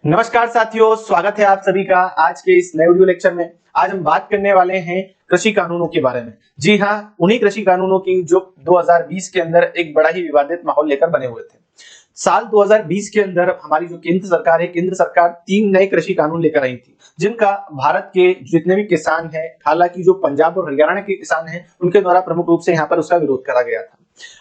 नमस्कार साथियों, स्वागत है आप सभी का आज के इस नए वीडियो लेक्चर में। आज हम बात करने वाले हैं कृषि कानूनों के बारे में। जी हाँ, उन्हीं कृषि कानूनों की जो 2020 के अंदर एक बड़ा ही विवादित माहौल लेकर बने हुए थे। साल 2020 के अंदर हमारी जो केंद्र सरकार है, केंद्र सरकार 3 नए कृषि कानून लेकर आई थी, जिनका भारत के जितने भी किसान हैं, हालांकि जो पंजाब और हरियाणा के किसान हैं, उनके द्वारा प्रमुख रूप से यहाँ पर उसका विरोध करा गया था।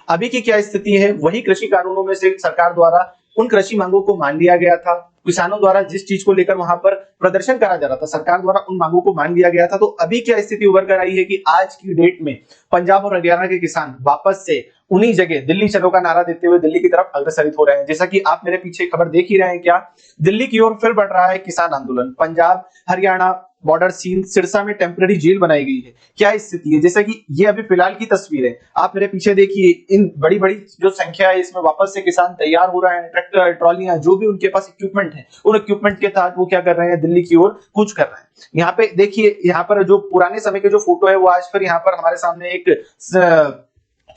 अभी की क्या स्थिति है, वही कृषि कानूनों में से सरकार द्वारा उन कृषि मांगों को मान लिया गया था। किसानों द्वारा जिस चीज को लेकर वहां पर प्रदर्शन करा जा रहा था, सरकार द्वारा उन मांगों को मान लिया गया था। तो अभी क्या स्थिति उभर कर आई है कि आज की डेट में पंजाब और हरियाणा के किसान वापस से उन्हीं जगह दिल्ली चलो का नारा देते हुए दिल्ली की तरफ अग्रसरित हो रहे हैं। जैसा कि आप मेरे पीछे खबर देख ही रहे हैं, क्या दिल्ली की ओर फिर बढ़ रहा है किसान आंदोलन। पंजाब हरियाणा बॉर्डर सील सिरसा में टेम्पररी जेल बनाई गई है। क्या स्थिति है, जैसा कि ये अभी फिलहाल की तस्वीर है, आप मेरे पीछे देखिए। इन बड़ी बड़ी जो संख्या है, इसमें वापस से किसान तैयार हो रहे हैं। ट्रैक्टर, ट्रॉलियां, जो भी उनके पास इक्विपमेंट है, उन इक्विपमेंट के तहत वो क्या कर रहे हैं, दिल्ली की ओर कूच कर रहे हैं। यहाँ पे देखिए, यहाँ पर जो पुराने समय के जो फोटो है, वो आज फिर यहाँ पर हमारे सामने एक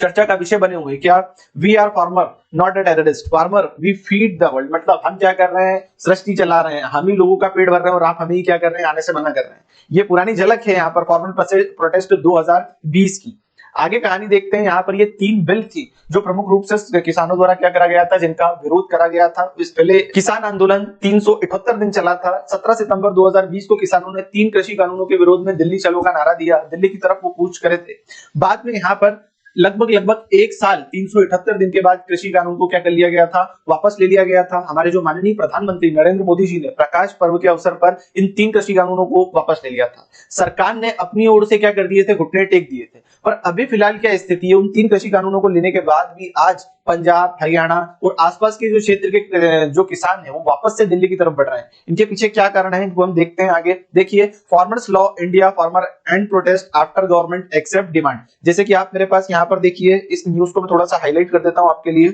चर्चा का विषय बने हुए। क्या we are farmer not a terrorist, farmer we feed the world, मतलब हम क्या कर रहे हैं, सृष्टि चला रहे हैं, हम ही लोगों का पेट भर रहे हैं और आप हमें ही क्या कर रहे हैं, आने से मना कर रहे हैं। ये पुरानी झलक है यहाँ पर फार्मर प्रोटेस्ट 2020 की। आगे कहानी देखते हैं। यहाँ पर ये 3 बिल थी जो प्रमुख रूप से किसानों द्वारा क्या करा गया था, जिनका विरोध करा गया था। इस पहले किसान आंदोलन 378 दिन चला था। 17 सितंबर 2020 को किसानों ने 3 कृषि कानूनों के विरोध में दिल्ली चलो का नारा दिया, दिल्ली की तरफ वो कूच करे थे। बाद में यहाँ पर लगभग 1 साल 378 दिन के बाद कृषि कानून को क्या कर लिया गया था, वापस ले लिया गया था। हमारे जो माननीय प्रधानमंत्री नरेंद्र मोदी जी ने प्रकाश पर्व के अवसर पर इन 3 कृषि कानूनों को वापस ले लिया था। सरकार ने अपनी ओर से क्या कर दिए थे, घुटने टेक दिए थे। पर अभी फिलहाल क्या स्थिति है, उन 3 कृषि कानूनों को लेने के बाद भी आज पंजाब हरियाणा और आसपास के जो क्षेत्र के जो किसान है, वो वापस से दिल्ली की तरफ बढ़ रहे हैं। इनके पीछे क्या कारण है, इनको हम देखते हैं आगे। देखिए, farmers law India farmer and protest after government accept demand. जैसे कि आप मेरे पास यहाँ पर देखिए, इस न्यूज को मैं थोड़ा सा हाईलाइट कर देता हूं आपके लिए।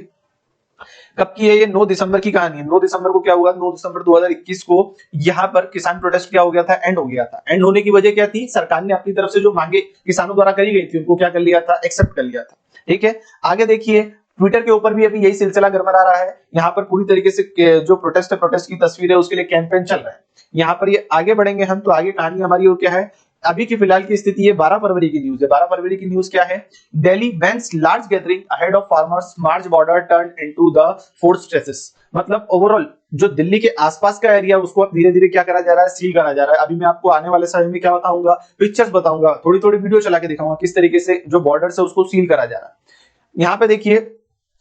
कब की है ये, 9 दिसंबर की कहानी है। 9 दिसंबर को क्या हुआ, 9 दिसंबर 2021 को यहाँ पर किसान प्रोटेस्ट क्या हो गया था, एंड हो गया था। एंड होने की वजह क्या थी, सरकार ने अपनी तरफ से जो मांगे किसानों द्वारा करी गई थी, उनको क्या कर लिया था, एक्सेप्ट कर लिया था। ठीक है, आगे देखिए, ट्विटर के ऊपर भी अभी यही सिलसिला गरमरा रहा है। यहाँ पर पूरी तरीके से जो प्रोटेस्ट की तस्वीर है, उसके लिए कैंपेन चल रहा है। यहाँ पर ये आगे बढ़ेंगे हम, तो आगे कहानी हमारी और क्या है, अभी की फिलहाल की स्थिति है। 12 फरवरी की न्यूज है। 12 फरवरी की न्यूज क्या है, Delhi bans large gathering ahead of farmers March border turn into the force stresses. मतलब ओवरऑल जो दिल्ली के आसपास का एरिया, उसको अब धीरे धीरे क्या करा जा रहा है, सील करा जा रहा है। अभी मैं आपको आने वाले समय में क्या बताऊंगा, पिक्चर्स बताऊंगा, थोड़ी थोड़ी वीडियो चला के दिखाऊंगा किस तरीके से जो बॉर्डर से उसको सील करा जा रहा है। यहाँ पे देखिए,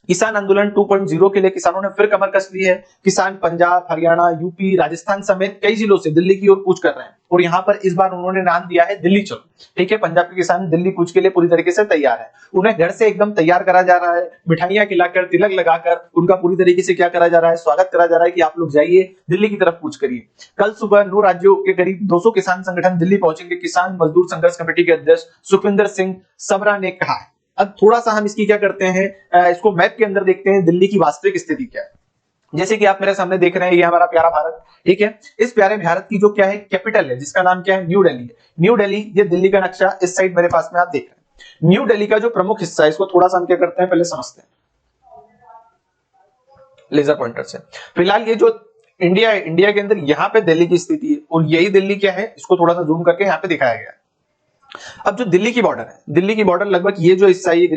किसान आंदोलन 2.0 के लिए किसानों ने फिर कमर कस ली है। किसान पंजाब हरियाणा यूपी राजस्थान समेत कई जिलों से दिल्ली की ओर कूच कर रहे हैं और यहाँ पर इस बार उन्होंने नाम दिया है दिल्ली चलो। ठीक है, पंजाब के किसान दिल्ली कूच के लिए पूरी तरीके से तैयार है। उन्हें घर से एकदम तैयार करा जा रहा है, मिठाइयां खिलाकर, तिलक लगाकर उनका पूरी तरीके से क्या करा जा रहा है, स्वागत करा जा रहा है कि आप लोग जाइए दिल्ली की तरफ कूच करिए। कल सुबह 9 राज्यों के करीब 200 किसान संगठन दिल्ली पहुंचेंगे, किसान मजदूर संघर्ष कमेटी के अध्यक्ष सुखविंदर सिंह सबरा ने कहा है। अब थोड़ा सा हम इसकी क्या करते हैं, इसको मैप के अंदर देखते हैं, दिल्ली की वास्तविक स्थिति क्या है। जैसे कि आप मेरे सामने देख रहे हैं, ये हमारा प्यारा भारत। ठीक है, इस प्यारे भारत की जो क्या है, कैपिटल है, जिसका नाम क्या है, न्यू दिल्ली है। न्यू दिल्ली, ये दिल्ली का नक्शा इस साइड मेरे पास में आप देख रहे हैं। न्यू दिल्ली का जो प्रमुख हिस्सा है, इसको थोड़ा सा हम क्या करते हैं, पहले समझते हैं लेजर पॉइंटर से। फिलहाल ये जो इंडिया है, इंडिया के अंदर यहाँ पे दिल्ली की स्थिति है और यही दिल्ली क्या है, इसको थोड़ा सा जूम करके यहाँ पे दिखाया गया है। अब जो दिल्ली की बॉर्डर है, दिल्ली की बॉर्डर लगभग ये जो हिस्सा है, ये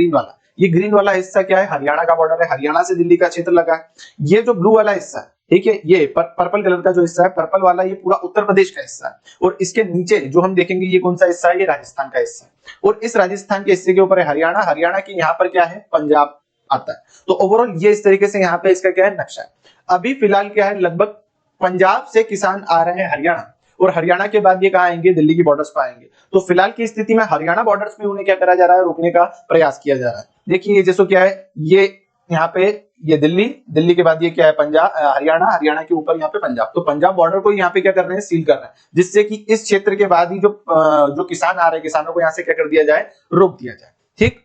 ग्रीन वाला हिस्सा क्या है, हरियाणा का बॉर्डर है। हरियाणा से दिल्ली का क्षेत्र लगा है। ये जो ब्लू वाला हिस्सा है, ठीक है, ये पर्पल कलर का जो हिस्सा है, पर्पल वाला, ये पूरा उत्तर प्रदेश का हिस्सा है। और इसके नीचे जो हम देखेंगे, ये कौन सा हिस्सा है, ये राजस्थान का हिस्सा है। और इस राजस्थान के हिस्से के ऊपर है हरियाणा, हरियाणा के यहाँ पर क्या है, पंजाब आता है। तो ओवरऑल ये इस तरीके से यहाँ पे इसका क्या है, नक्शा है। अभी फिलहाल क्या है, लगभग पंजाब से किसान आ रहे हैं हरियाणा, और हरियाणा के बाद ये कहाँ आएंगे, दिल्ली की बॉर्डर्स पर आएंगे। तो फिलहाल की स्थिति में हरियाणा बॉर्डर्स में उन्हें क्या करा जा रहा है, रोकने का प्रयास किया जा रहा है। देखिए, ये जैसो क्या है, ये यहाँ पे ये दिल्ली, दिल्ली के बाद ये क्या है, पंजाब हरियाणा, हरियाणा के ऊपर यहाँ पे पंजाब। तो पंजाब बॉर्डर को यहाँ पे क्या कर रहे हैं, सील कर रहे हैं, जिससे कि इस क्षेत्र के बाद ही जो किसान आ रहे हैं, किसानों को यहाँ से क्या कर दिया जाए, रोक दिया जाए। ठीक,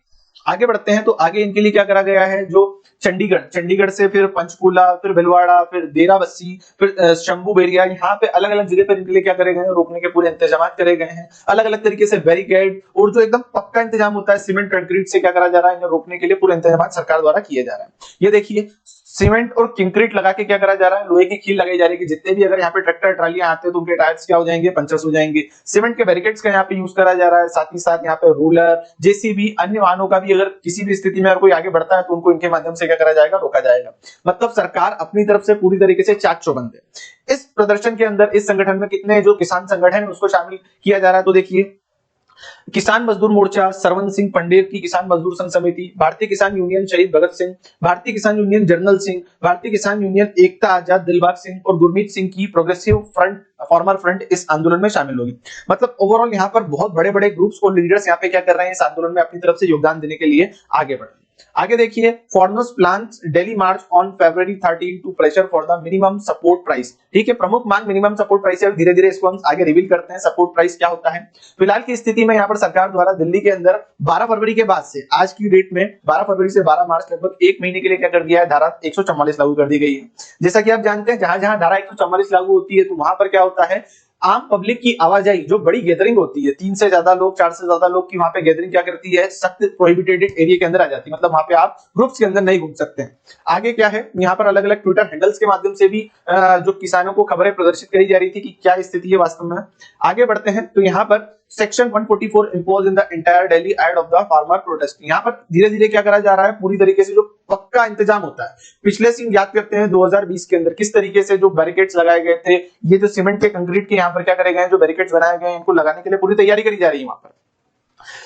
आगे बढ़ते हैं। तो आगे इनके लिए क्या करा गया है, जो चंडीगढ़ से फिर पंचकूला, फिर भिलवाड़ा, फिर डेराबस्सी, फिर शंभू बेरिया, यहाँ पे अलग अलग जगह पर इनके लिए क्या करे गए हैं, रोकने के पूरे इंतजाम करे गए हैं। अलग अलग तरीके से बैरिकेड और जो एकदम पक्का इंतजाम होता है सीमेंट कंक्रीट से क्या करा जा रहा है, इन्हें रोकने के लिए पूरे इंतजाम सरकार द्वारा किए जा रहे हैं। ये देखिए, सीमेंट और कंक्रीट लगा के क्या करा जा रहा है, लोहे की कील लगाई जा रही है कि जितने भी अगर यहाँ पे ट्रैक्टर ट्रालियां आते हैं तो उनके टायर्स क्या हो जाएंगे, पंचर्स हो जाएंगे। सीमेंट के बैरिकेड्स का यहाँ पे यूज करा जा रहा है, साथ ही साथ यहाँ पे रूलर, जेसीबी, अन्य वाहनों का भी अगर किसी भी स्थिति में अगर कोई आगे बढ़ता है तो उनको इनके माध्यम से क्या करा जाएगा, रोका जाएगा। मतलब सरकार अपनी तरफ से पूरी तरीके से चाक चौबंद है। इस प्रदर्शन के अंदर इस संगठन में कितने जो किसान संगठन है उसको शामिल किया जा रहा है, तो देखिए किसान मजदूर मोर्चा, सरवण सिंह पंडेर की किसान मजदूर संघ समिति, भारतीय किसान यूनियन शहीद भगत सिंह, भारतीय किसान यूनियन जर्नल सिंह, भारतीय किसान यूनियन एकता आजाद दिलबाग सिंह और गुरमीत सिंह की प्रोग्रेसिव फ्रंट फॉर्मर फ्रंट इस आंदोलन में शामिल होगी। मतलब ओवरऑल यहाँ पर बहुत बड़े बड़े ग्रुप्स और लीडर्स यहाँ पे क्या कर रहे हैं, इस आंदोलन में अपनी तरफ से योगदान देने के लिए आगे बढ़ रहे हैं। आगे देखिए, farmers plans Delhi march on February 13 to pressure for the minimum support price. ठीक है, प्रमुख मांग मिनिमम सपोर्ट प्राइस है। धीरे धीरे इसको हम आगे रिवील करते हैं सपोर्ट प्राइस क्या होता है। फिलहाल की स्थिति में यहाँ पर सरकार द्वारा दिल्ली के अंदर 12 फरवरी के बाद से आज की डेट में 12 फरवरी से 12 मार्च लगभग एक महीने के लिए क्या कर दिया है, धारा 144 लागू कर दी गई है। जैसा कि आप जानते हैं जहां जहां धारा 144 लागू होती है तो वहां पर क्या होता है, आम पब्लिक की आवाजाही, जो बड़ी गैदरिंग होती है, 3 से ज्यादा लोग, 4 से ज्यादा लोग की वहां पे गैदरिंग क्या करती है, सख्त प्रोहिबिटेड एरिया के अंदर आ जाती है। मतलब वहां पे आप ग्रुप्स के अंदर नहीं घूम सकते हैं। आगे क्या है, यहाँ पर अलग अलग ट्विटर हैंडल्स के माध्यम से भी जो किसानों को खबरें प्रदर्शित करी जा रही थी कि क्या स्थिति है वास्तव में। आगे बढ़ते हैं तो यहाँ पर section 144 impose in the entire Delhi ahead of the farmer protest. यहाँ पर धीरे धीरे क्या करा जा रहा है, पूरी तरीके से जो पक्का इंतजाम होता है, पिछले सीन याद करते हैं 2020 के अंदर किस तरीके से जो बैरिकेड्स लगाए गए थे, ये जो सीमेंट के कंक्रीट के यहाँ पर क्या करे गए हैं, जो बैरिकेड्स बनाए गए हैं, इनको लगाने के लिए पूरी तैयारी करी जा रही है। वहां पर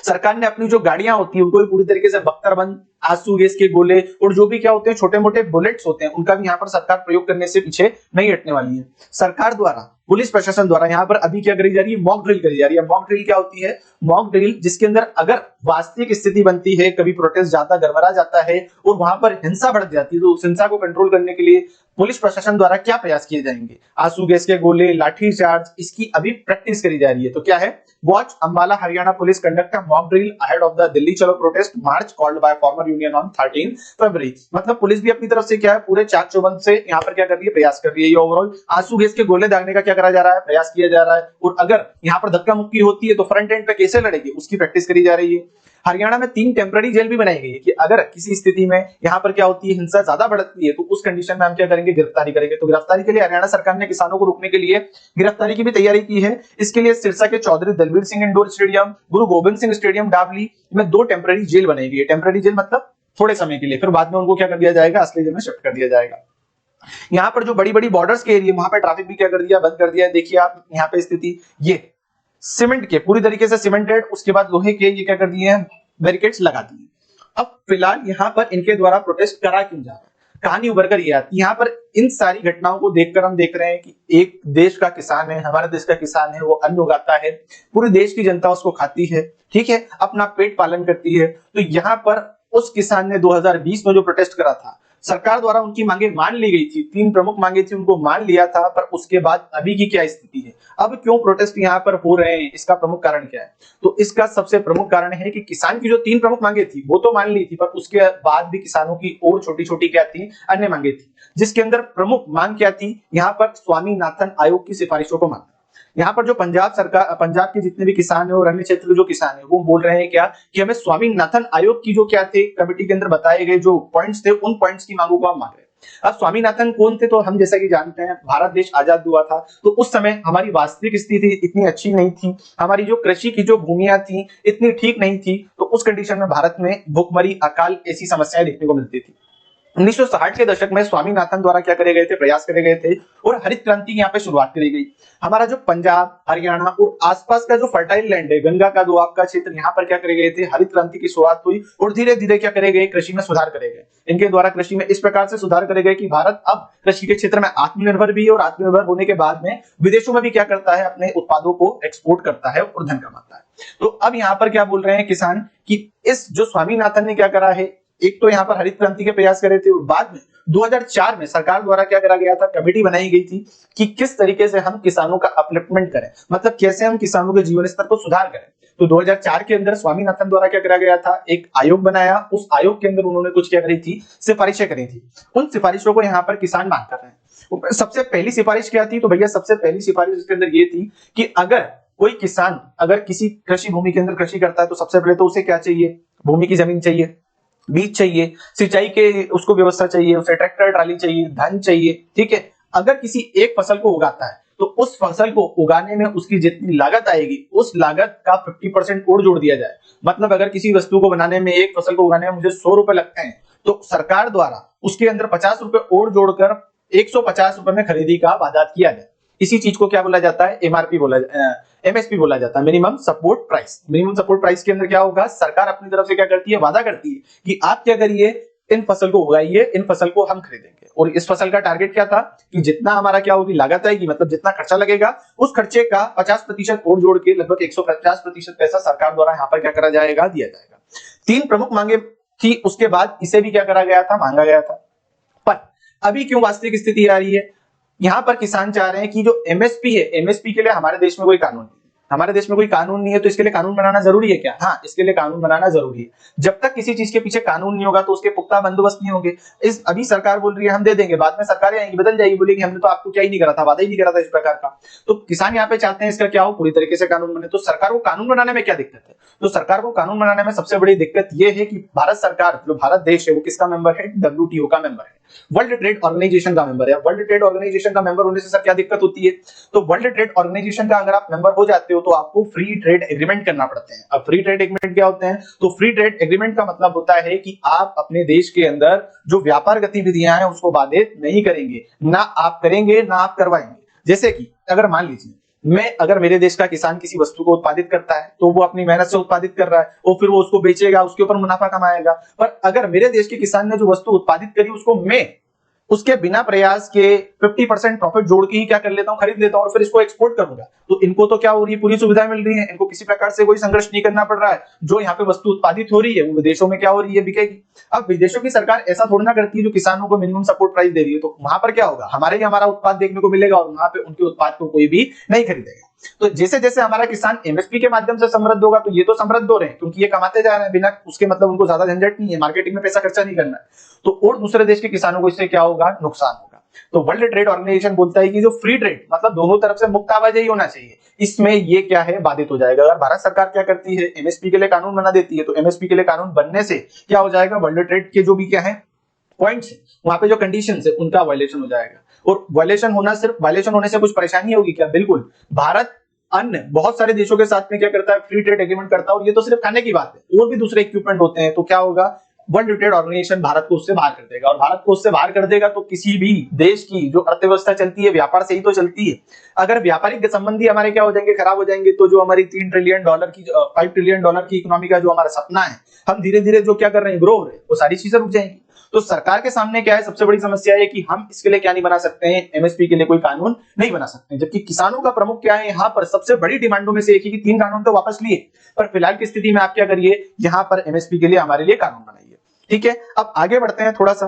सरकार ने अपनी जो गाड़ियां होती है उनको भी पूरी तरीके से बख्तरबंद, आंसू गैस के गोले और जो भी क्या होते हैं छोटे मोटे बुलेट्स होते हैं उनका भी यहाँ पर सरकार प्रयोग करने से पीछे नहीं हटने वाली है। सरकार द्वारा, पुलिस प्रशासन द्वारा यहाँ पर अभी क्या करी जा रही है, मॉक ड्रिल करी जा रही है। मॉक ड्रिल क्या होती है, मॉक ड्रिल जिसके अंदर अगर वास्तविक स्थिति बनती है, कभी प्रोटेस्ट ज्यादा गड़बड़ा जाता है और वहां पर हिंसा बढ़ जाती है, तो उस हिंसा को कंट्रोल करने के लिए पुलिस प्रशासन द्वारा क्या प्रयास किए जाएंगे, आंसू गैस के गोले, लाठी चार्ज, इसकी अभी प्रैक्टिस करी जा रही है। तो क्या है, watch Ambala Haryana police conduct a mock drill ahead of the Delhi Chalo protest march called by farmer union on 13 February. मतलब पुलिस भी अपनी तरफ से क्या है, पूरे चाक चौबंद से यहाँ पर क्या कर रही है, प्रयास कर रही है। ये ओवरऑल आंसू गैस के गोले दागने का क्या करा जा रहा है, प्रयास किया जा रहा है। और अगर यहाँ पर धक्का मुक्की होती है तो फ्रंट एंड पे कैसे लड़ेगी, उसकी प्रैक्टिस करी जा रही है। हरियाणा में 3 टेम्पररी जेल भी बनाई गई है कि अगर किसी स्थिति में यहाँ पर क्या होती है, हिंसा ज्यादा बढ़ती है तो उस कंडीशन में हम क्या करेंगे, गिरफ्तारी करेंगे। तो गिरफ्तारी के लिए हरियाणा सरकार ने किसानों को रोकने के लिए गिरफ्तारी की भी तैयारी की है। इसके लिए सिरसा के Chaudhary Dalbir Singh indoor stadium, Guru Gobind Singh stadium Dabli में 2 टेम्पररी जेल बनाई गई है। टेम्पररी जेल मतलब थोड़े समय के लिए, फिर बाद में उनको क्या कर दिया जाएगा, असली जेल में शिफ्ट कर दिया जाएगा। यहाँ पर जो बड़ी बड़ी बॉर्डर्स के एरिया, वहां पर ट्रैफिक भी क्या कर दिया, बंद कर दिया है। देखिए आप यहाँ पे स्थिति, ये सीमेंट के पूरी तरीके से सीमेंटेड, उसके बाद लोहे के ये क्या कर दिए हैं, बैरिकेड्स लगा दिए। अब फिलहाल यहाँ पर इनके द्वारा प्रोटेस्ट करा क्यों जा रहा है, कहानी उभर कर ये आती है। यहाँ पर इन सारी घटनाओं को देखकर हम देख रहे हैं कि एक देश का किसान है, हमारे देश का किसान है, वो अन्न उगाता है, पूरे देश की जनता उसको खाती है, ठीक है, अपना पेट पालन करती है। तो यहाँ पर उस किसान ने 2020 में जो प्रोटेस्ट करा था, सरकार द्वारा उनकी मांगे मान ली गई थी, 3 प्रमुख मांगे थी, उनको मान लिया था, पर उसके बाद अभी की क्या स्थिति है, अब क्यों प्रोटेस्ट यहाँ पर हो रहे हैं, इसका प्रमुख कारण क्या है। तो इसका सबसे प्रमुख कारण है कि किसान की जो 3 प्रमुख मांगे थी वो तो मान ली थी, पर उसके बाद भी किसानों की और छोटी छोटी क्या थी, अन्य मांगे थी, जिसके अंदर प्रमुख मांग क्या थी, यहाँ पर स्वामीनाथन आयोग की सिफारिशों को मानना। यहाँ पर जो पंजाब सरकार, पंजाब के जितने भी किसान है और अन्य क्षेत्र के जो किसान है, वो बोल रहे हैं क्या कि हमें स्वामीनाथन आयोग की जो क्या थे, कमेटी के अंदर बताए गए जो पॉइंट्स थे, उन पॉइंट्स की मांगों को हम मान रहे हैं। अब स्वामीनाथन कौन थे, तो हम जैसा कि जानते हैं भारत देश आजाद हुआ था तो उस समय हमारी वास्तविक स्थिति इतनी अच्छी नहीं थी, हमारी जो कृषि की जो भूमियां थी इतनी ठीक नहीं थी, तो उस कंडीशन में भारत में भूखमरी, अकाल, ऐसी समस्याएं देखने को मिलती थी। 1960 के दशक में स्वामीनाथन द्वारा क्या करे गए थे, प्रयास करे गए थे और हरित क्रांति की यहाँ पे शुरुआत करी गई। हमारा जो पंजाब, हरियाणा और आसपास का जो फर्टाइल लैंड है, गंगा का दोआब का क्षेत्र, यहाँ पर क्या करे गए थे, हरित क्रांति की शुरुआत हुई और धीरे धीरे क्या करे गए, कृषि में सुधार करे गए। इनके द्वारा कृषि में इस प्रकार से सुधार करे गए कि भारत अब कृषि के क्षेत्र में आत्मनिर्भर भी है और आत्मनिर्भर होने के बाद में विदेशों में भी क्या करता है, अपने उत्पादों को एक्सपोर्ट करता है और धन कमाता है। तो अब यहाँ पर क्या बोल रहे हैं किसान कि इस जो स्वामीनाथन ने क्या करा है, एक तो यहाँ पर हरित क्रांति के प्रयास करे थे और बाद में 2004 में सरकार द्वारा क्या करा गया था, कमेटी बनाई गई थी कि किस तरीके से हम किसानों का अपलिफ्टमेंट करें, मतलब कैसे हम किसानों के जीवन स्तर को सुधार करें। तो 2004 के अंदर स्वामीनाथन द्वारा क्या करा गया था, एक आयोग बनाया, उस आयोग के अंदर उन्होंने कुछ क्या करी थी, सिफारिशें करी थी। उन सिफारिशों को यहाँ पर किसान मांग कर रहे हैं। सबसे पहली सिफारिश क्या थी, तो भैया सबसे पहली सिफारिश इसके अंदर ये थी कि अगर कोई किसान अगर किसी कृषि भूमि के अंदर कृषि करता है तो सबसे पहले तो उसे क्या चाहिए, भूमि की जमीन चाहिए। बीज चाहिए, सिंचाई के उसको व्यवस्था चाहिए, उसे ट्रैक्टर ट्राली चाहिए, धन चाहिए, ठीक है। अगर किसी एक फसल को उगाता है तो उस फसल को उगाने में उसकी जितनी लागत आएगी उस लागत का 50% और जोड़ दिया जाए। मतलब अगर किसी वस्तु को बनाने में, एक फसल को उगाने में मुझे 100 रुपए लगते हैं तो सरकार द्वारा उसके अंदर 50 रुपए और जोड़कर 150 रुपए में खरीदी का वादा किया जाए। इसी चीज को क्या बोला जाता है? एमआरपी बोला, एमएसपी बोला जाता है, minimum support price. Minimum support price के अंदर क्या होगा? सरकार अपनी तरफ से क्या करती है? वादा करती है कि आप क्या करिए, इन फसल को उगाइए, इन फसल को हम खरीदेंगे। और इस फसल का टारगेट क्या था कि जितना हमारा क्या होगी लागत आएगी, मतलब जितना खर्चा लगेगा उस खर्चे का 50% और जोड़ के लगभग 150% पैसा सरकार द्वारा यहाँ पर क्या करा जाएगा? दिया जाएगा। 3 प्रमुख मांगे थी, उसके बाद इसे भी क्या करा गया था? मांगा गया था। पर अभी क्यों वास्तविक स्थिति आ रही है? यहाँ पर किसान चाह रहे हैं कि जो एमएसपी है, एमएसपी के लिए हमारे देश में कोई कानून नहीं, हमारे देश में कोई कानून नहीं है, तो इसके लिए कानून बनाना जरूरी है क्या? हाँ, इसके लिए कानून बनाना जरूरी है। जब तक किसी चीज के पीछे कानून नहीं होगा तो उसके पुख्ता बंदोबस्त नहीं होंगे। इस अभी सरकार बोल रही है हम दे देंगे, बाद में सरकारें आएंगी, बदल जाएगी, बोलेगी हमने तो आपको क्या ही नहीं करा था, वादा ही नहीं करा था इस प्रकार का। तो किसान यहाँ पे चाहते हैं इसका क्या हो? पूरी तरीके से कानून बने। तो सरकार को कानून बनाने में क्या दिक्कत है? तो सरकार को कानून बनाने में सबसे बड़ी दिक्कत यह है कि भारत सरकार, जो भारत देश है, वो किसका मेंबर है? डब्ल्यूटीओ का मेंबर है, वर्ल्ड ट्रेड ऑर्गेनाइजेशन का मेंबर है। वर्ल्ड ट्रेड ऑर्गेनाइजेशन का मेंबर होने से सर क्या दिक्कत होती है? तो वर्ल्ड ट्रेड ऑर्गेनाइजेशन का अगर आप मेंबर हो जाते हो तो आपको फ्री ट्रेड एग्रीमेंट करना पड़ते हैं। अब फ्री ट्रेड एग्रीमेंट क्या होते हैं? तो फ्री ट्रेड एग्रीमेंट का मतलब होता है कि आप अपने देश के अंदर जो व्यापार गतिविधियां हैं उसको बाधित नहीं करेंगे, ना आप करेंगे ना आप करवाएंगे। जैसे कि अगर मान लीजिए अगर मेरे देश का किसान किसी वस्तु को उत्पादित करता है तो वो अपनी मेहनत से उत्पादित कर रहा है और फिर वो उसको बेचेगा, उसके ऊपर मुनाफा कमाएगा। पर अगर मेरे देश के किसान ने जो वस्तु उत्पादित करी उसको मैं उसके बिना प्रयास के 50% प्रॉफिट जोड़ के ही क्या कर लेता हूं? खरीद लेता हूं और फिर इसको एक्सपोर्ट करूंगा, तो इनको तो क्या हो रही है? पूरी सुविधाएं मिल रही है, इनको किसी प्रकार से कोई संघर्ष नहीं करना पड़ रहा है। जो यहाँ पे वस्तु उत्पादित हो रही है वो विदेशों में क्या हो रही है? बिकेगी। अब विदेशों की सरकार ऐसा थोड़ी ना करती है जो किसानों को मिनिमम सपोर्ट प्राइस दे रही है, तो वहां पर क्या होगा? हमारा उत्पाद देखने को मिलेगा और वहां पे उनके उत्पाद को कोई भी नहीं खरीदेगा। तो जैसे जैसे हमारा किसान एमएसपी के माध्यम से समृद्ध होगा, तो ये तो समृद्ध हो रहे हैं क्योंकि ये कमाते जा रहे हैं बिना उसके, मतलब उनको ज्यादा झंझट नहीं है, मार्केटिंग में पैसा खर्चा नहीं करना है। तो और दूसरे देश के किसानों को इससे क्या होगा? नुकसान होगा। तो वर्ल्ड ट्रेड ऑर्गेनाइजेशन बोलता है कि जो फ्री ट्रेड, मतलब दोनों तरफ से मुक्त आवाजाही होना चाहिए, इसमें ये क्या है? बाधित हो जाएगा। अगर भारत सरकार क्या करती है? एमएसपी के लिए कानून बना देती है, तो एमएसपी के लिए कानून बनने से क्या हो जाएगा? वर्ल्ड ट्रेड के जो भी क्या है पॉइंट्स है, वहां पे जो कंडीशंस है उनका वायलेशन हो जाएगा। और वायलेशन होने से कुछ परेशानी होगी क्या? बिल्कुल। भारत अन्य बहुत सारे देशों के साथ में क्या करता है? फ्री ट्रेड एग्रीमेंट करता है। और ये तो सिर्फ खाने की बात है, और भी दूसरे इक्विपमेंट होते हैं। तो क्या होगा? वर्ल्ड ट्रेड ऑर्गेनाइजेशन भारत को उससे बाहर कर देगा, और भारत को उससे बाहर कर देगा तो किसी भी देश की जो अर्थव्यवस्था चलती है व्यापार से ही तो चलती है। अगर व्यापारिक संबंधी हमारे क्या हो जाएंगे? खराब हो जाएंगे, तो जो हमारी 3 ट्रिलियन डॉलर की 5 ट्रिलियन डॉलर की इकोनॉमी का जो हमारा सपना है, हम धीरे धीरे जो क्या कर रहे हैं? ग्रो हो रहे हैं, वो सारी चीजें रुक जाएंगी। तो सरकार के सामने क्या है? सबसे बड़ी समस्या है कि हम इसके लिए क्या नहीं बना सकते हैं? एमएसपी के लिए कोई कानून नहीं बना सकते। जबकि किसानों का प्रमुख क्या है? यहाँ पर सबसे बड़ी डिमांडों में से एक ही कि 3 कानून तो वापस लिए, पर फिलहाल की स्थिति में आप क्या करिए? यहाँ पर एमएसपी के लिए हमारे लिए कानून बनाइए। ठीक है, अब आगे बढ़ते हैं थोड़ा सा।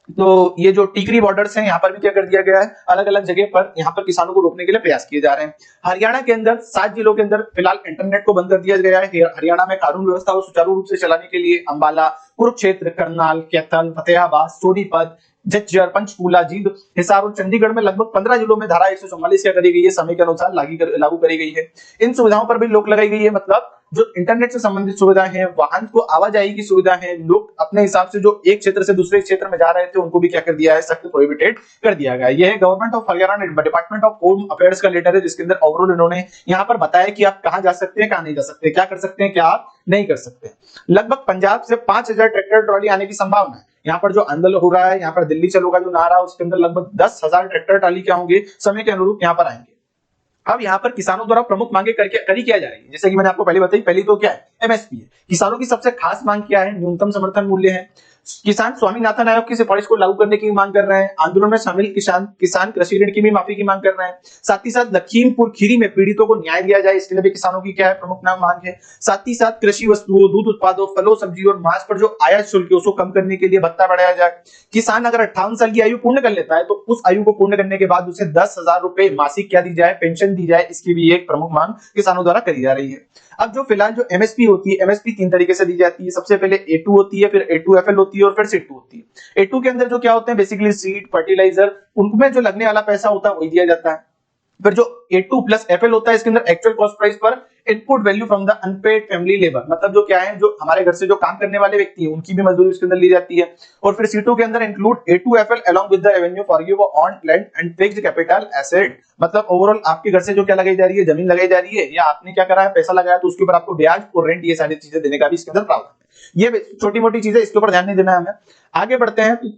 तो ये जो टिकरी बॉर्डर्स हैं, यहाँ पर भी क्या कर दिया गया है? अलग अलग जगह पर यहाँ पर किसानों को रोकने के लिए प्रयास किए जा रहे हैं। हरियाणा के अंदर 7 जिलों के अंदर फिलहाल इंटरनेट को बंद कर दिया गया है। हरियाणा में कानून व्यवस्था को सुचारू रूप से चलाने के लिए अंबाला, कुरुक्षेत्र, करनाल, कैथल, फतेहाबाद, सोनीपत, झज्जर, पंचकूला, जींद, हिसार और चंडीगढ़ में लगभग 15 जिलों में धारा 144 क्या करी गई है? समय के अनुसार लागू करी गई है। इन सुविधाओं पर भी रोक लगाई गई है। मतलब जो इंटरनेट से संबंधित सुविधाएं हैं, वाहन को आवाजाही की सुविधा है, लोग अपने हिसाब से जो एक क्षेत्र से दूसरे क्षेत्र में जा रहे थे उनको भी क्या कर दिया है? सख्त प्रोहिबिटेड कर दिया गया है। यह government of Haryana department of home affairs का लेटर है, जिसके अंदर ओवरऑल इन्होंने यहाँ पर बताया कि आप कहाँ जा सकते हैं, कहाँ नहीं जा सकते, क्या कर सकते हैं, क्या आप नहीं कर सकते। लगभग पंजाब से 5000 ट्रैक्टर ट्रॉली आने की संभावना है। यहाँ पर जो आंदोलन हो रहा है, यहाँ पर दिल्ली चलो का जो नारा है, उसके अंदर लगभग 10,000 ट्रैक्टर ट्रॉली क्या होंगे? समय के अनुरूप यहाँ पर आएंगे। अब यहाँ पर किसानों द्वारा प्रमुख मांगे करी क्या जा रही है? जैसे कि मैंने आपको पहले बताई, पहली तो क्या है? एमएसपी है। किसानों की सबसे खास मांग क्या है? न्यूनतम समर्थन मूल्य है। किसान स्वामीनाथन आयोग की सिफारिश को लागू करने की मांग कर रहे हैं। आंदोलन में शामिल किसान कृषि ऋण की भी माफी की मांग कर रहे हैं। साथ ही साथ लखीमपुर खीरी में पीड़ितों को न्याय दिया जाए, इसके लिए भी किसानों की क्या है? प्रमुख मांग है। साथ ही साथ कृषि वस्तुओं, दूध उत्पादों, फलों, सब्जियों और मांस पर जो आयात शुल्क है उसको कम करने के लिए भत्ता बढ़ाया जाए। किसान अगर 58 साल की आयु पूर्ण कर लेता है तो उस आयु को पूर्ण करने के बाद उसे 10,000 रुपए मासिक क्या दी जाए? पेंशन दी जाए। इसकी भी एक प्रमुख मांग किसानों द्वारा करी जा रही है। अब जो फिलहाल जो एमएसपी होती है, एमएसपी 3 तरीके से दी जाती है। सबसे पहले A2 होती है, फिर A2FL होती है और फिर C2 होती है। A2 के अंदर जो क्या होते हैं? बेसिकली सीड, फर्टिलाइजर, उनमें जो लगने वाला पैसा होता है वही दिया जाता है। फिर जो A2 प्लस FL होता है, इसके अंदर एक्चुअल कॉस्ट प्राइस पर input value from the unpaid family labour, मतलब जो क्या है, जो हमारे घर से जो काम करने वाले व्यक्ति हैं उनकी भी मजदूरी उसके अंदर ली जाती है। और फिर C2 के अंदर include A2FL along with the revenue for give on land and fixed capital asset, मतलब ओवरऑल आपके घर से जो क्या लगाई जा रही है, जमीन लगाई जा रही है, या आपने क्या करा है, पैसा लगाया, तो उसके ऊपर आपको ब्याज और रेंट, ये सारी चीजें देने का भी इसके अंदर प्रावधान है। ये छोटी मोटी चीजें, इसके ऊपर ध्यान नहीं देना है हमें। आगे बढ़ते हैं।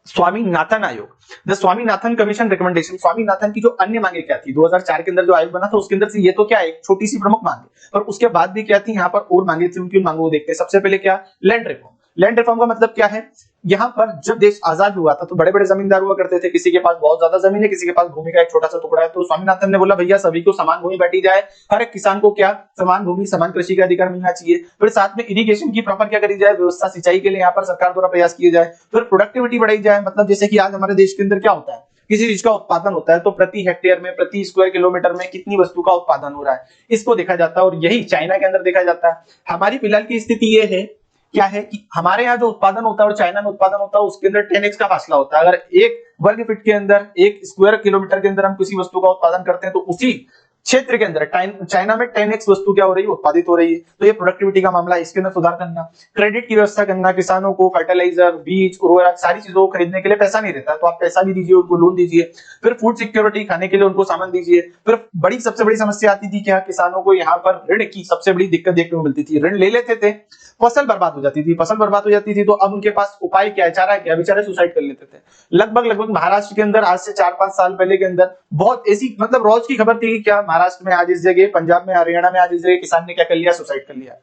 स्वामीनाथन आयोग, the Swaminathan commission recommendation, Swaminathan की जो अन्य मांगे क्या थी, 2004 के अंदर जो आयोग बना था उसके अंदर से ये तो क्या एक छोटी सी प्रमुख मांगे, पर उसके बाद भी क्या थी, यहाँ पर और मांगे थी, उनकी मांगों को देखते हैं। सबसे पहले क्या, लैंड रिफॉर्म। लैंड रिफॉर्म का मतलब क्या है, यहाँ पर जब देश आजाद हुआ था तो बड़े बड़े जमींदार हुआ करते थे, किसी के पास बहुत ज्यादा जमीन है, किसी के पास भूमि का एक छोटा सा टुकड़ा है, तो स्वामीनाथन ने बोला भैया सभी को समान भूमि बांटी जाए, हर एक किसान को क्या समान भूमि समान कृषि का अधिकार मिलना चाहिए। फिर साथ में इरिगेशन की प्रॉपर क्या करी जाए, व्यवस्था, सिंचाई के लिए यहाँ पर सरकार द्वारा प्रयास किए जाए। फिर प्रोडक्टिविटी बढ़ाई जाए, मतलब जैसे कि आज हमारे देश के अंदर क्या होता है, किसी चीज का उत्पादन होता है तो प्रति हेक्टेयर में, प्रति स्क्वायर किलोमीटर में कितनी वस्तु का उत्पादन हो रहा है, इसको देखा जाता है। और यही चाइना के अंदर देखा जाता है। हमारी फिलहाल की स्थिति ये है, क्या है कि हमारे यहाँ जो उत्पादन होता है और चाइना में उत्पादन होता है उसके अंदर 10x का फासला होता है। अगर एक वर्ग फीट के अंदर, एक स्क्वायर किलोमीटर के अंदर हम किसी वस्तु का उत्पादन करते हैं तो उसी क्षेत्र के अंदर चाइना में 10x वस्तु क्या हो रही है, उत्पादित हो रही है। तो ये प्रोडक्टिविटी का मामला है, इसके अंदर सुधार करना। क्रेडिट की व्यवस्था करना, किसानों को फर्टिलाइजर, बीज, उर्वरक, सारी चीजों को खरीदने के लिए पैसा नहीं रहता है तो आप पैसा भी दीजिए, उनको लोन दीजिए। फिर फूड सिक्योरिटी, खाने के लिए उनको सामान दीजिए। फिर सबसे बड़ी समस्या आती थी क्या, किसानों को यहाँ पर ऋण की सबसे बड़ी दिक्कत देखने को मिलती थी। ऋण ले लेते थे, फसल बर्बाद हो जाती थी, फसल बर्बाद हो जाती थी तो अब उनके पास उपाय क्या है, चारा क्या, बेचारे सुसाइड कर लेते थे। लगभग महाराष्ट्र के अंदर आज से 4-5 साल पहले के अंदर बहुत ऐसी, मतलब रोज की खबर थी कि क्या महाराष्ट्र में आज इस जगह, पंजाब में, हरियाणा में आज इस जगह किसान ने क्या कर लिया, सुसाइड कर लिया।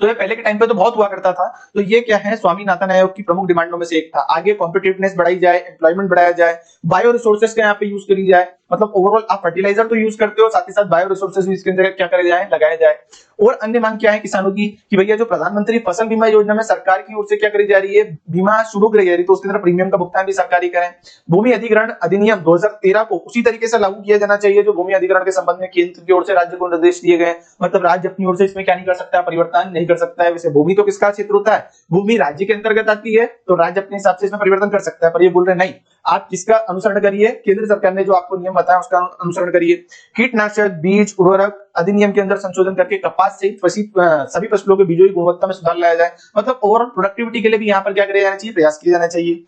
तो ये पहले के टाइम पे तो बहुत हुआ करता था। तो ये क्या है, स्वामीनाथन आयोग की प्रमुख डिमांडों में से एक था। आगे कॉम्पिटिटिवनेस बढ़ाई जाए, एम्प्लॉयमेंट बढ़ाया जाए, बायो रिसोर्सेज का यहाँ पे यूज करी जाए, मतलब ओवरऑल आप फर्टिलाइजर तो यूज करते हो, साथ ही साथ बायो रिसोर्सेज भी इसके अंदर क्या करे जाए, लगाया जाए। और अन्य मांग क्या है किसानों की, कि भैया जो प्रधानमंत्री फसल बीमा योजना में सरकार की ओर से क्या करी जा रही है, बीमा शुरू करी जा रही है, तो उसके अंदर प्रीमियम का भुगतान भी सरकारी करें। भूमि अधिग्रहण अधिनियम 2013 को उसी तरीके से लागू किया जाना चाहिए जो भूमि अधिग्रहण के संबंध में केंद्र की ओर से राज्य को निर्देश दिए गए। मतलब राज्य अपनी ओर से इसमें क्या नहीं कर सकता, परिवर्तन नहीं कर सकता है। वैसे भूमि तो किसका क्षेत्र होता है, भूमि राज्य के अंतर्गत आती है, तो राज्य अपने हिसाब से इसमें परिवर्तन कर सकता है। पर ये बोल रहे नहीं, आप किसका अनुसरण करिए, केंद्र सरकार ने जो आपको नियम बताया उसका अनुसरण करिए। कीटनाशक, बीज, उर्वरक अधिनियम के अंदर संशोधन करके कपास सहित सभी फसलों के बीजों की गुणवत्ता में सुधार लाया जाए। मतलब ओवरऑल प्रोडक्टिविटी के लिए भी यहाँ पर क्या किया जाना चाहिए, प्रयास किया जाना चाहिए।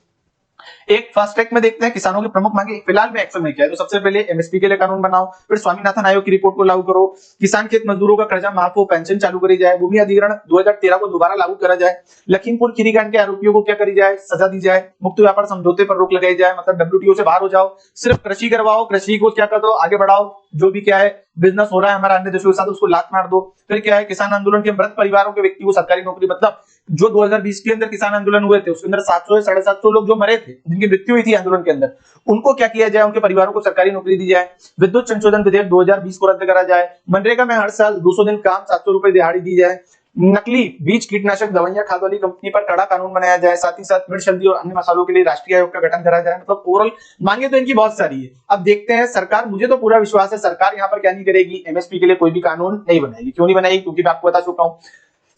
एक फास्ट ट्रैक में देखते हैं किसानों की प्रमुख मांगे फिलहाल में एक्शन में क्या है। तो सबसे पहले एमएसपी के लिए कानून बनाओ, फिर स्वामीनाथन आयोग की रिपोर्ट को लागू करो, किसान खेत मजदूरों का कर्जा माफ हो, पेंशन चालू करी जाए, भूमि अधिग्रहण 2013 को दोबारा लागू करा जाए, लखीमपुर खीरी कांड के आरोपियों को क्या करी जाए, सजा दी जाए, मुक्त व्यापार समझौते पर रोक लगाई जाए, मतलब WTO से बाहर हो जाओ, सिर्फ कृषि करवाओ, कृषि को क्या कर दो, आगे बढ़ाओ, जो भी क्या है बिजनेस हो रहा है हमारा अन्य देशों के साथ उसको लात मार दो। फिर क्या है, किसान आंदोलन के मृत परिवारों के व्यक्ति को सरकारी नौकरी, मतलब जो 2020 के अंदर किसान आंदोलन हुए थे उसके अंदर 700 से 750 लोग जो मरे थे, जिनकी मृत्यु हुई थी आंदोलन के अंदर, उनको क्या किया जाए, उनके परिवारों को सरकारी नौकरी दी जाए। विद्युत संशोधन विधेयक 2020 को रद्द करा जाए, मनरेगा में हर साल 200 दिन काम, 700 रुपए दिहाड़ी दी जाए, नकली बीज, कीटनाशक, दवाइयां, खाद वाली कंपनी पर कड़ा कानून बनाया जाए, साथ ही साथ मिर्च, हल्दी और अन्य मसालों के लिए राष्ट्रीय आयोग का गठन करा जाए। मतलब ओवरऑल मांगे तो इनकी बहुत सारी है। अब देखते हैं सरकार, मुझे तो पूरा विश्वास है सरकार यहाँ पर क्या नहीं करेगी, एमएसपी के लिए कोई भी कानून नहीं बनाएगी। क्यों नहीं बनाएगी, क्योंकि मैं आपको बता चुका हूँ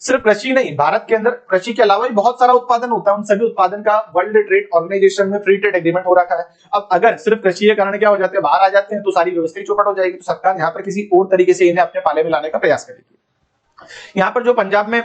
सिर्फ कृषि नहीं, भारत के अंदर कृषि के अलावा भी बहुत सारा उत्पादन होता है, उन सभी उत्पादन का वर्ल्ड ट्रेड ऑर्गेनाइजेशन में फ्री ट्रेड एग्रीमेंट हो रखा है। अब अगर सिर्फ कृषि के कारण क्या हो जाते हैं, बाहर आ जाते हैं, तो सारी व्यवस्था चौपट हो जाएगी। तो सरकार यहाँ पर किसी और तरीके से इन्हें अपने पाले में लाने का प्रयास करेगी। यहाँ पर जो पंजाब में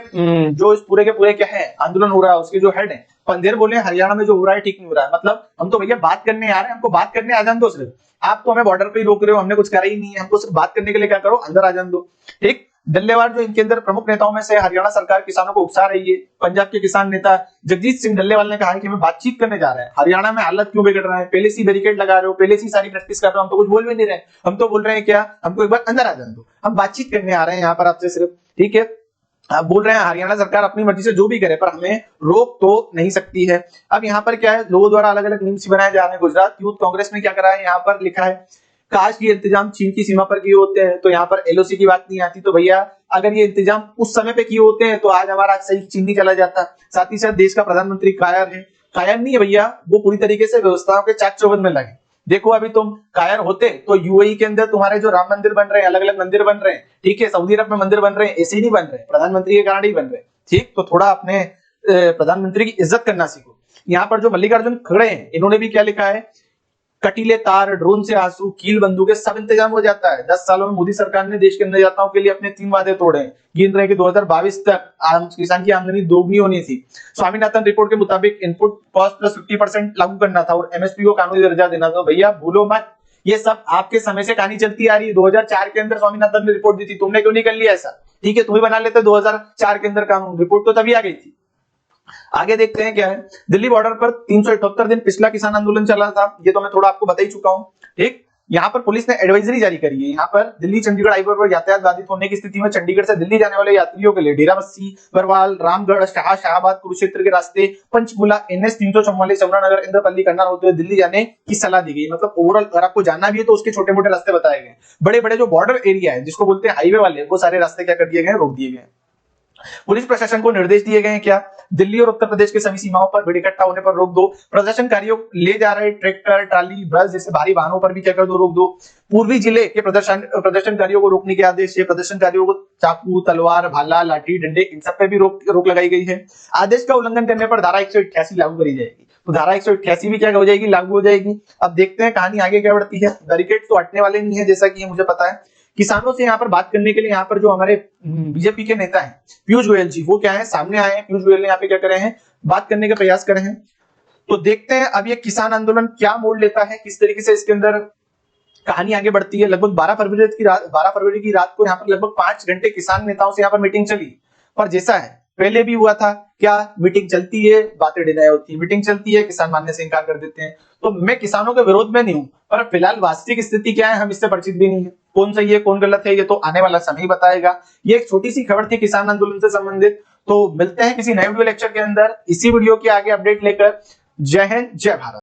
जो इस पूरे के पूरे क्या है आंदोलन हो रहा है, उसके जो हेड है पंधेर बोले हरियाणा में जो हो रहा है ठीक नहीं हो रहा है। मतलब हम तो भैया बात करने आ रहे हैं, हमको बात करने आ जान दो, सिर्फ आप तो हमें बॉर्डर पे ही रोक रहे हो, हमने कुछ करा ही नहीं है, हमको सिर्फ बात करने के लिए क्या करो, अंदर आ जान दो। ठीक, डल्लेवाल जो इनके अंदर प्रमुख नेताओं में से हरियाणा सरकार किसानों को उकसा रही है। पंजाब के किसान नेता जगजीत सिंह डल्लेवाल ने कहा है कि हमें बातचीत करने जा रहे हैं, हरियाणा में हालत क्यों बिगड़ रहा है, पहले से बैरिकेड लगा रहे हो, पहले से सारी प्रैक्टिस कर रहे हो, हम तो कुछ बोल भी नहीं रहे, हम तो बोल रहे हैं क्या, हमको एक बार अंदर आ जान दो, हम बातचीत करने आ रहे हैं यहाँ पर आपसे सिर्फ। ठीक है, आप बोल रहे हैं हरियाणा सरकार अपनी मर्जी से जो भी करे पर हमें रोक तो नहीं सकती है। अब यहाँ पर क्या है, लोगों द्वारा अलग अलग मीम्स बनाए जा रहे हैं। गुजरात यूथ कांग्रेस ने क्या करा है, यहाँ पर लिखा है काश ये इंतजाम चीन की सीमा पर किए होते हैं तो यहाँ पर LOC की बात नहीं आती। तो भैया अगर ये इंतजाम उस समय पे किए होते हैं तो आज हमारा सही चीन नहीं चला जाता। साथ ही साथ देश का प्रधानमंत्री कायर है, कायर नहीं है भैया, वो पूरी तरीके से व्यवस्थाओं के चाक चौबंद में लगे। देखो अभी तुम कायर होते तो UAE के अंदर तुम्हारे जो राम मंदिर बन रहे हैं, अलग अलग मंदिर बन रहे हैं, ठीक है, सऊदी अरब में मंदिर बन रहे हैं, ऐसे ही नहीं बन रहे, प्रधानमंत्री के कारण ही बन रहे। ठीक, तो थोड़ा अपने प्रधानमंत्री की इज्जत करना सीखो। यहाँ पर जो मल्लिकार्जुन खड़गे हैं, इन्होंने भी क्या लिखा है, कटीले तार, ड्रोन से आंसू, कील बंदूकें, सब इंतजाम हो जाता है। 10 सालों में मोदी सरकार ने देश के अन्नदाताओं के लिए अपने 3 वादे तोड़े हैं। गिन रहे कि 2022 तक किसान की आमदनी दोगुनी होनी थी। स्वामीनाथन रिपोर्ट के मुताबिक इनपुट कॉस्ट प्लस 50% लागू करना था और एमएसपी को कानूनी दर्जा देना था। भैया भूलो मत, ये सब आपके समय से कहानी चलती आ रही है। 2004 के अंदर स्वामीनाथन ने रिपोर्ट दी थी, तुमने क्यों नहीं कर लिया ऐसा? ठीक है, तुम ही बना लेते 2004 के अंदर कानून, रिपोर्ट तो तभी आ गई थी। आगे देखते हैं क्या है। दिल्ली बॉर्डर पर 378 दिन पिछला किसान आंदोलन चला था, ये तो मैं थोड़ा आपको बता ही चुका हूं। ठीक, यहाँ पर पुलिस ने एडवाइजरी जारी करी है। यहाँ पर दिल्ली चंडीगढ़ हाईवे पर यातायात बाधित होने की स्थिति में चंडीगढ़ से दिल्ली जाने वाले यात्रियों के लिए डेराबस्सी, बरवाल, रामगढ़, शाहबाद, कुरुक्षेत्र के रास्ते, पंचकुला, NH 344, चमरानगर, इंद्रपल्ली, कन्नौज होते हुए दिल्ली जाने की सलाह दी गई। मतलब ओवरऑल अगर आपको जाना भी है तो उसके छोटे मोटे रास्ते बताए गए। बड़े बड़े जो बॉर्डर एरिया है जिसको बोलते हैं हाईवे वाले, वो सारे रास्ते क्या कर दिए गए, रोक दिए गए। पुलिस प्रशासन को निर्देश दिए गए हैं क्या, दिल्ली और उत्तर प्रदेश की सभी सीमाओं पर भीड़ इकट्ठा होने पर रोक दो। प्रदर्शनकारियों ले जा रहे ट्रैक्टर, ट्राली, बस जैसे भारी वाहनों पर भी क्या कर दो, रोक दो। पूर्वी जिले के प्रदर्शनकारियों को रोकने के आदेश है। प्रदर्शनकारियों को चाकू, तलवार, भाला, लाठी, डंडे, इन सब पे भी रोक लगाई गई है। आदेश का उल्लंघन करने पर धारा 188 लागू करी जाएगी। तो धारा 188 भी क्या हो जाएगी, लागू हो जाएगी। अब देखते हैं कहानी आगे क्या बढ़ती है। बैरिकेड तो हटने वाले नहीं है, जैसा कि मुझे पता है। किसानों से यहाँ पर बात करने के लिए यहाँ पर जो हमारे बीजेपी के नेता हैं पीयूष गोयल जी, वो क्या है, सामने आए हैं। पीयूष गोयल ने यहाँ पे क्या करे हैं, बात करने का प्रयास करे हैं। तो देखते हैं अब ये किसान आंदोलन क्या मोड़ लेता है, किस तरीके से इसके अंदर कहानी आगे बढ़ती है। लगभग 12 फरवरी की रात को यहाँ पर लगभग 5 घंटे किसान नेताओं से यहाँ पर मीटिंग चली। पर जैसा है पहले भी हुआ था, क्या मीटिंग चलती है, बातें डिनाई होती है, मीटिंग चलती है, किसान मानने से इनकार कर देते हैं। तो मैं किसानों के विरोध में नहीं हूं, पर फिलहाल वास्तविक स्थिति क्या है हम इससे परिचित भी नहीं है। कौन सही है कौन गलत है ये तो आने वाला समय ही बताएगा। ये एक छोटी सी खबर थी किसान आंदोलन से संबंधित। तो मिलते हैं किसी नए वीडियो लेक्चर के अंदर इसी वीडियो के आगे अपडेट लेकर। जय हिंद, जय भारत।